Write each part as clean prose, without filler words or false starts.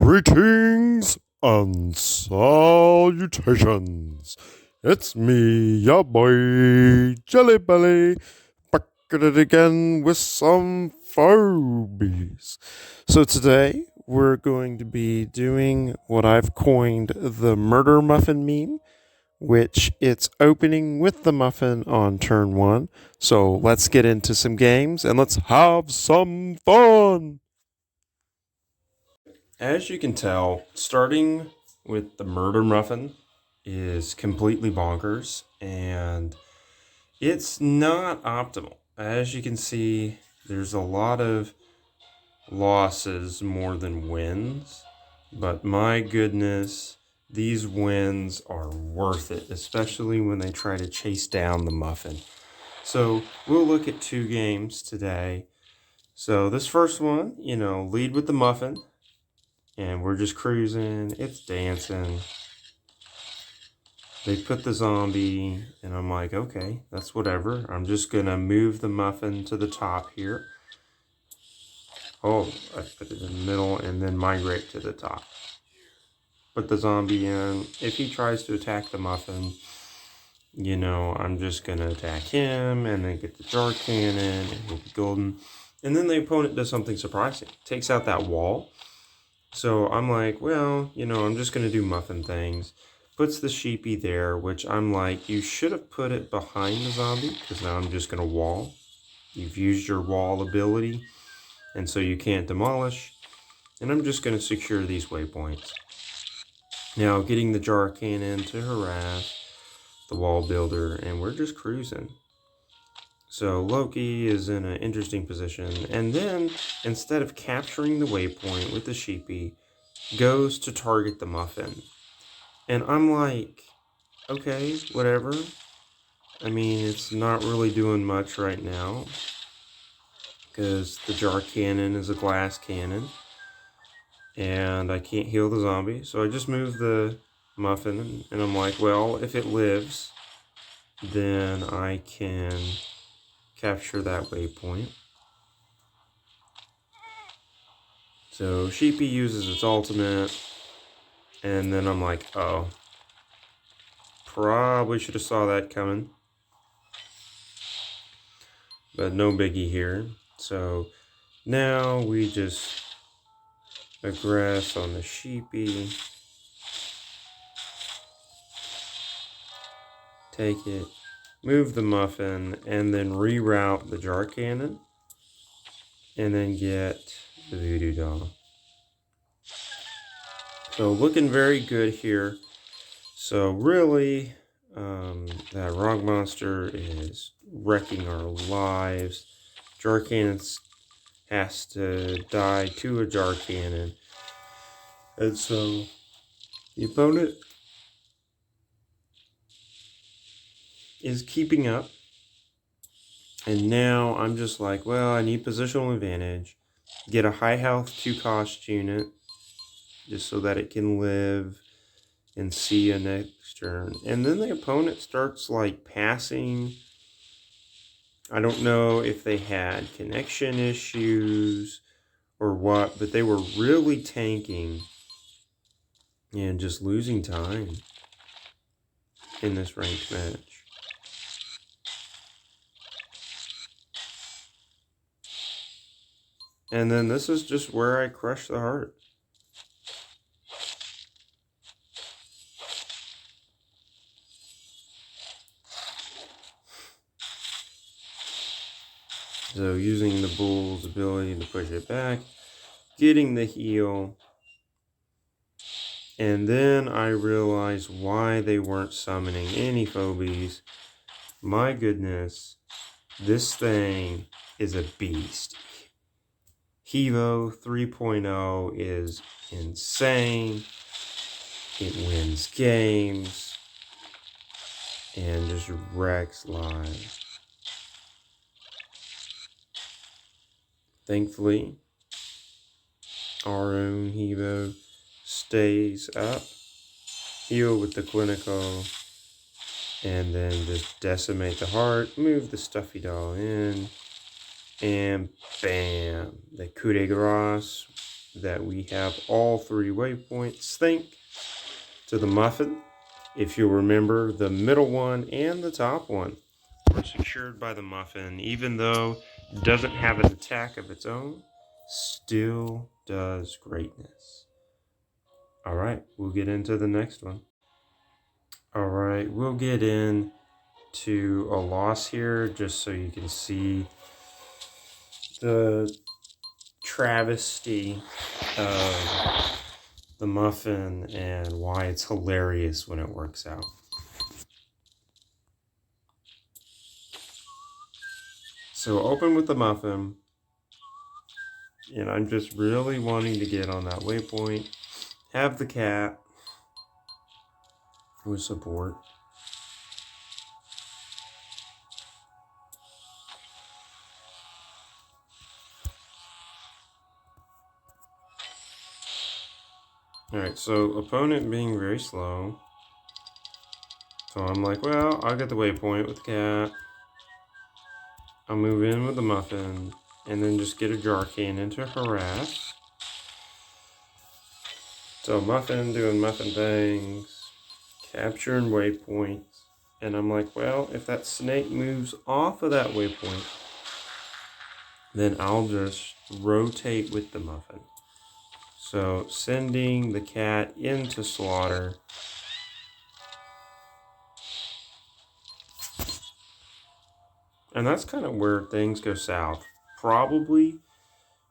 Greetings and salutations. It's me, your boy, Jelly Belly, back at it again with some phobies. So today we're going to be doing what I've coined the murder muffin meme, which it's opening with the muffin on turn one. So let's get into some games and let's have some fun. As you can tell, starting with the murder muffin is completely bonkers and it's not optimal. As you can see, there's a lot of losses more than wins, but my goodness, these wins are worth it, especially when they try to chase down the muffin. So we'll look at two games today. So this first one, lead with the muffin. And we're just cruising. It's dancing. They put the zombie, and I'm like, okay, that's whatever. I'm just going to move the muffin to the top here. Oh, I put it in the middle and then migrate to the top. Put the zombie in. If he tries to attack the muffin, I'm just going to attack him and then get the jar cannon and get the golden. And then the opponent does something surprising. Takes out that wall. So I'm like, well, I'm just going to do muffin things. Puts the sheepy there, which I'm like, you should have put it behind the zombie, because now I'm just going to wall. You've used your wall ability, and so you can't demolish. And I'm just going to secure these waypoints. Now, getting the jar cannon to harass the wall builder, and we're just cruising. So Loki is in an interesting position, and then instead of capturing the waypoint with the sheepy, goes to target the muffin. And I'm like, okay, whatever. I mean, it's not really doing much right now, because the jar cannon is a glass cannon, and I can't heal the zombie. So I just move the muffin, and I'm like, well, if it lives, then I can capture that waypoint. So Sheepy uses its ultimate, and then I'm like, oh, probably should have saw that coming. But no biggie here. So now we just aggress on the Sheepy. Take it, move the muffin, and then reroute the jar cannon. And then get the voodoo doll. So looking very good here. So really, that rock monster is wrecking our lives. Jar cannon has to die to a jar cannon. And so the opponent is keeping up. And now I'm just like, well, I need positional advantage. Get a high health 2-cost unit just so that it can live and see a next turn. And then the opponent starts like passing. I don't know if they had connection issues or what, but they were really tanking and just losing time in this ranked match. And then this is just where I crush the heart. So using the bull's ability to push it back, getting the heal, and then I realized why they weren't summoning any phobies. My goodness, this thing is a beast. Hevo 3.0 is insane. It wins games and just wrecks lives. Thankfully, our own Hevo stays up, heal with the clinical, and then just decimate the heart, move the stuffy doll in, and bam, the coup de grace that we have all 3 waypoints thanks to the Muffin. If you remember, the middle one and the top one were secured by the Muffin, even though it doesn't have an attack of its own, still does greatness. All right, we'll get into the next one. All right, we'll get into a loss here just so you can see the travesty of the Muffin and why it's hilarious when it works out. So open with the Muffin, and I'm just really wanting to get on that waypoint. Have the cat with support. Alright, so opponent being very slow. So I'm like, well, I'll get the waypoint with the cat. I'll move in with the Muffin, and then just get a jar cannon to harass. So Muffin doing Muffin things, capturing waypoints. And I'm like, well, if that snake moves off of that waypoint, then I'll just rotate with the Muffin. So sending the cat into slaughter. And that's kind of where things go south. Probably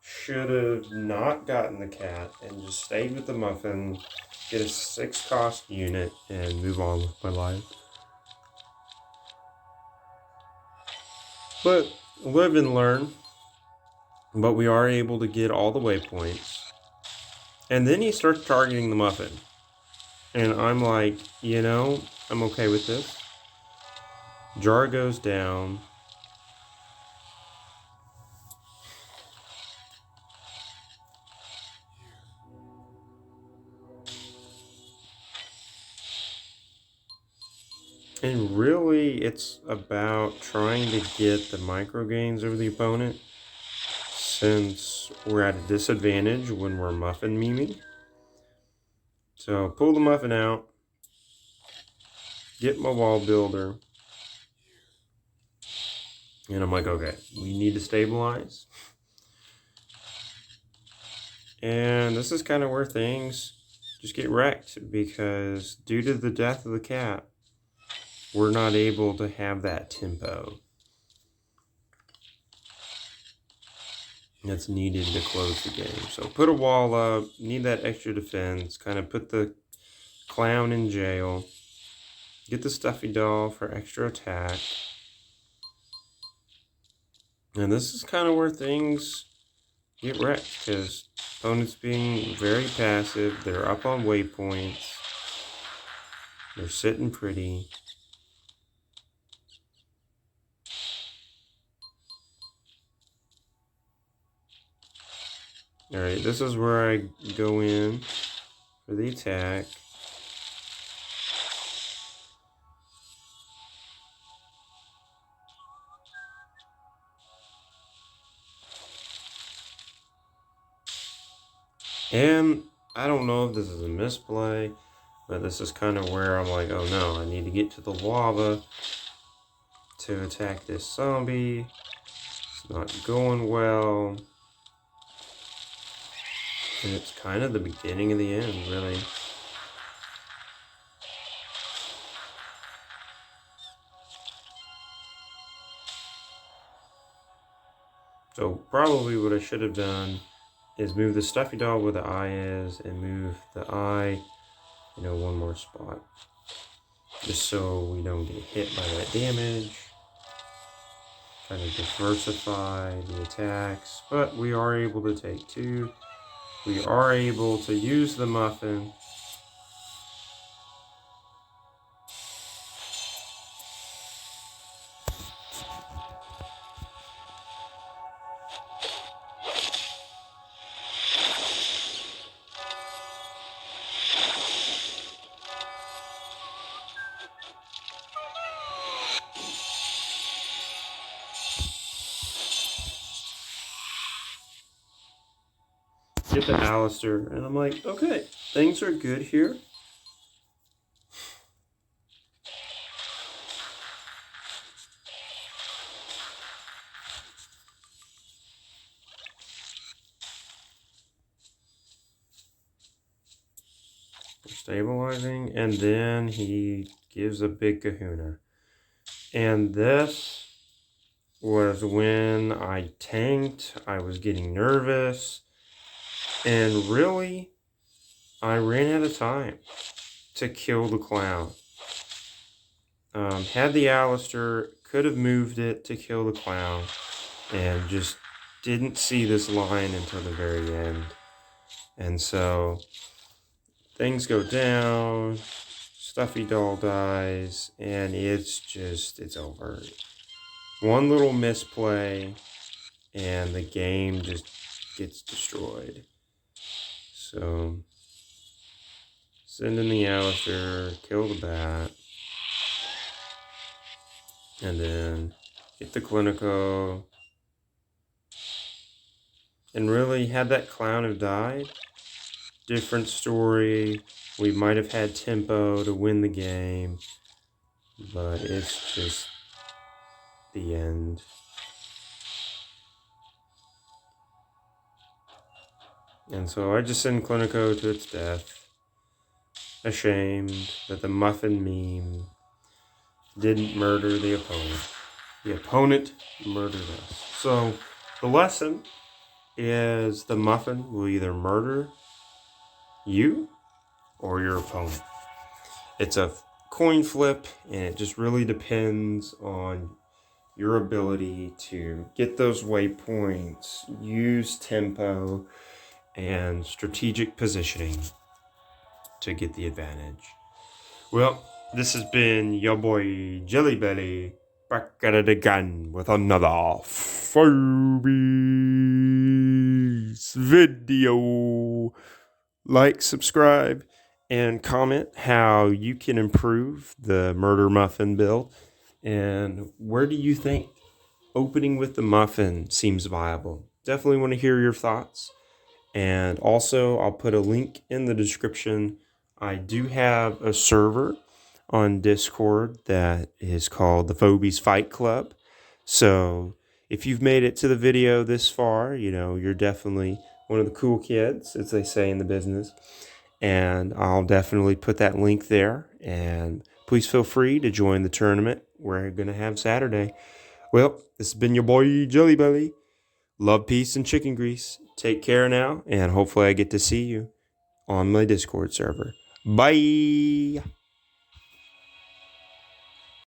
should have not gotten the cat and just stayed with the Muffin, get a 6-cost unit, and move on with my life. But live and learn. But we are able to get all the waypoints. And then he starts targeting the Muffin. And I'm like, you know, I'm okay with this. Jar goes down. And really, it's about trying to get the micro gains over the opponent, since we're at a disadvantage when we're Muffin meming. So pull the Muffin out, get my wall builder, and I'm like, okay, we need to stabilize. And this is kind of where things just get wrecked, because due to the death of the cat, we're not able to have that tempo that's needed to close the game. So put a wall up, need that extra defense, kind of put the clown in jail, get the stuffy doll for extra attack. And this is kind of where things get wrecked, because opponents being very passive, they're up on waypoints, they're sitting pretty. Alright, this is where I go in for the attack. And I don't know if this is a misplay, but this is kind of where I'm like, oh no, I need to get to the lava to attack this zombie. It's not going well. And it's kind of the beginning of the end, really. So probably what I should have done is move the stuffy doll where the eye is, and move the eye, one more spot. Just so we don't get hit by that damage. Kind of diversify the attacks. But we are able to take 2. We are able to use the Muffin. get the Alistair, and I'm like, okay, things are good here. Stabilizing, and then he gives a big kahuna. And this was when I tanked. I was getting nervous, and really, I ran out of time to kill the clown. Had the Alistair, could have moved it to kill the clown, and just didn't see this line until the very end. And so things go down, Stuffy Doll dies, and it's over. One little misplay, and the game just gets destroyed. So, send in the Alistair, kill the bat, and then get the Clinico. And really, had that clown have died, different story. We might have had tempo to win the game, but it's just the end. And so I just send Clinico to its death, ashamed that the Muffin meme didn't murder the opponent. The opponent murdered us. So the lesson is the Muffin will either murder you or your opponent. It's a coin flip, and it just really depends on your ability to get those waypoints, use tempo, and strategic positioning to get the advantage. Well, this has been your boy Jelly Belly, back at it again with another Phobies video. Like, subscribe, and comment how you can improve the Murder Muffin build. And where do you think opening with the Muffin seems viable? Definitely want to hear your thoughts. And also, I'll put a link in the description. I do have a server on Discord that is called the Phobies Fight Club. So if you've made it to the video this far, you're definitely one of the cool kids, as they say in the business. And I'll definitely put that link there. And please feel free to join the tournament we're going to have Saturday. Well, this has been your boy Jelly Belly. Love, peace, and chicken grease. Take care now, and hopefully I get to see you on my Discord server. Bye!